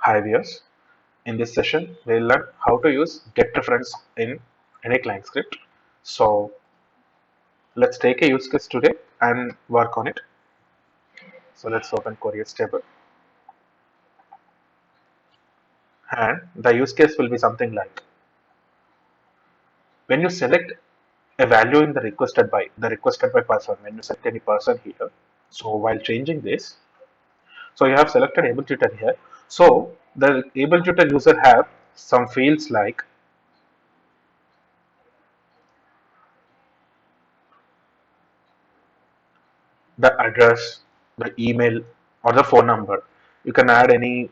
Hi viewers, in this session we'll learn how to use getReference in any client script. So let's take a use case today and work on it. So let's open Courier's table, and the use case will be something like when you select a value in the requested by person, when you select any person here. So while changing this, so you have selected able tutor here. So the able tutor user have some fields like the address, the email, or the phone number. You can add any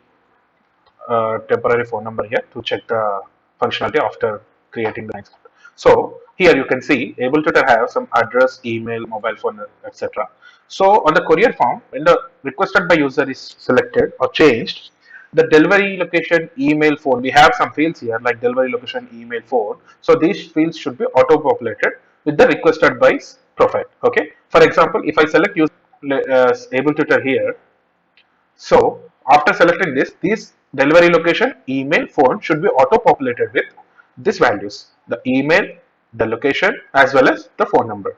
temporary phone number here to check the functionality after creating the line script. So here you can see able to have some address, email, mobile phone, etc. So on the courier form, when the requested by user is selected or changed, the delivery location, email, phone, we have some fields here like delivery location, email, phone. So these fields should be auto populated with the requested by profile. Okay. For example, if I select user able tutor here, so after selecting this, these delivery location, email, phone should be auto-populated with these values, the email, the location, as well as the phone number.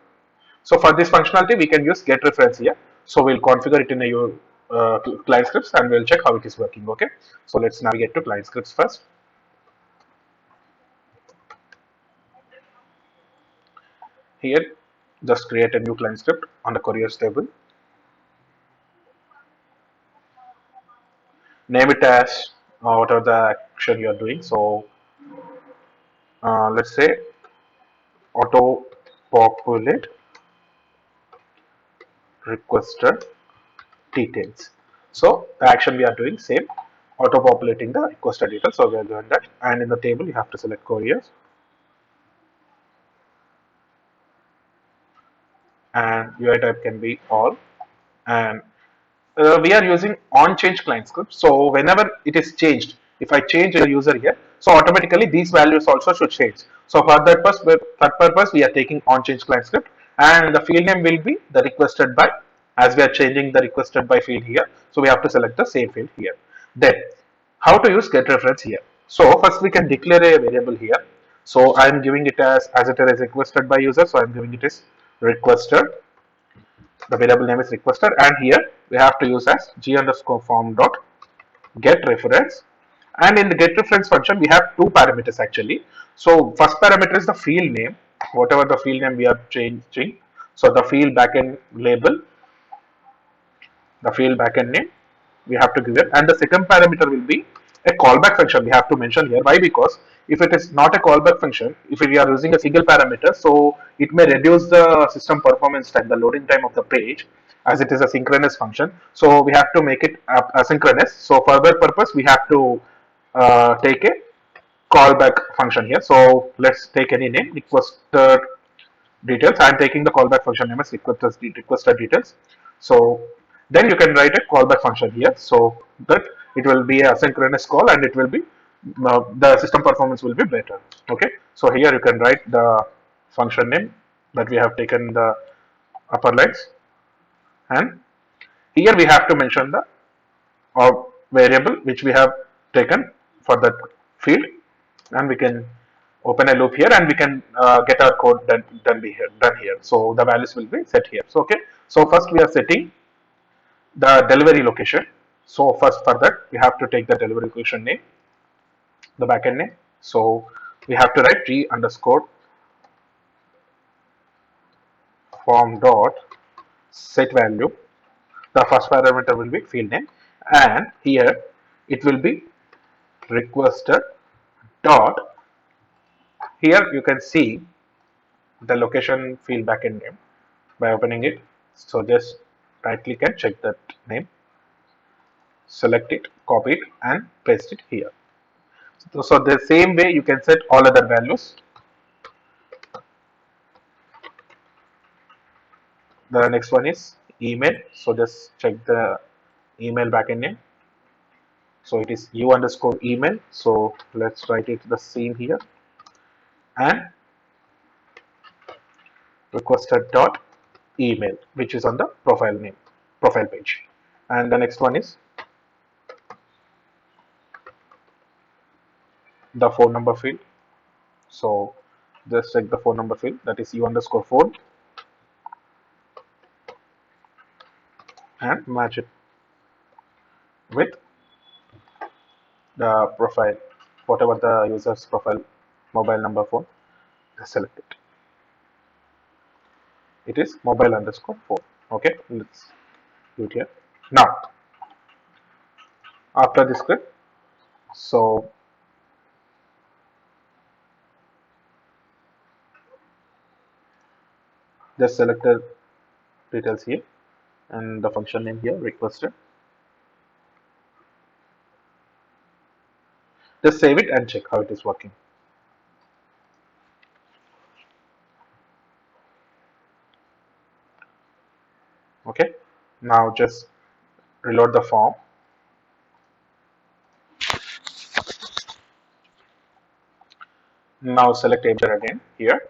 So for this functionality, we can use getReference here. So we'll configure it in a client scripts and we'll check how it is working. Okay. So let's navigate to client scripts first. Here, just create a new client script on the couriers table. Name it as whatever the action you are doing. So let's say auto populate requested details. So the action we are doing same, auto populating the requested details. So we are doing that, and in the table you have to select couriers, and UI type can be all, and we are using on change client script. So whenever it is changed, if I change a user here, so automatically these values also should change. So for that purpose, we are taking on change client script, and the field name will be the requested by. As we are changing the requested by field here, so we have to select the same field here. Then, how to use get reference here? So first we can declare a variable here. So I am giving it as it is requested by user. So I am giving it as requested, the variable name is requested, and here we have to use as g underscore form dot get reference. And in the get reference function we have two parameters actually. So first parameter is the field name, whatever the field name we are changing. So the field backend label, the field backend name we have to give it, and the second parameter will be a callback function we have to mention here. Why? Because if it is not a callback function, if we are using a single parameter, so it may reduce the system performance time, the loading time of the page, as it is a synchronous function. So we have to make it asynchronous. So for that purpose we have to take a callback function here. So let's take any name, requested details. I'm taking the callback function name as requested details. So then you can write a callback function here, so that it will be a synchronous call and it will be the system performance will be better. Okay, so here you can write the function name that we have taken the upper lines, and here we have to mention the variable which we have taken for that field, and we can open a loop here and we can get our code done here. So the values will be set here. So okay, so first we are setting the delivery location. So first for that we have to take the delivery location name, the backend name. So we have to write g underscore form dot set value. The first parameter will be field name, and here it will be requested dot. Here you can see the location field backend name by opening it. So just right click and check that name, select it, copy it, and paste it here. So the same way you can set all other values. The next one is email. So just check the email backend name. So it is u underscore email. So let's write it the same here, and requested dot email, which is on the profile page. And the next one is the phone number field. So just check the phone number field, that is u underscore phone, and match it with the profile, whatever the user's profile mobile number phone, just select it. It is mobile underscore phone. Okay, let's do it here. Now, after this script, so just select the details here and the function name here requested. Just save it and check how it is working. Okay, now just reload the form. Now select enter again here,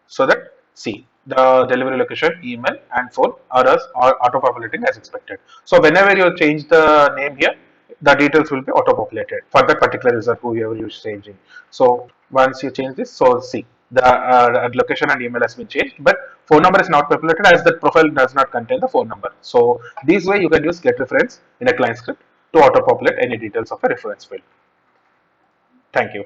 so that see the delivery location, email, and phone are auto populating as expected. So whenever you change the name here, the details will be auto populated for that particular user whoever you're changing. So once you change this, so see the location and email has been changed, but phone number is not populated as that profile does not contain the phone number. So this way you can use getReference in a client script to auto populate any details of a reference field. Thank you.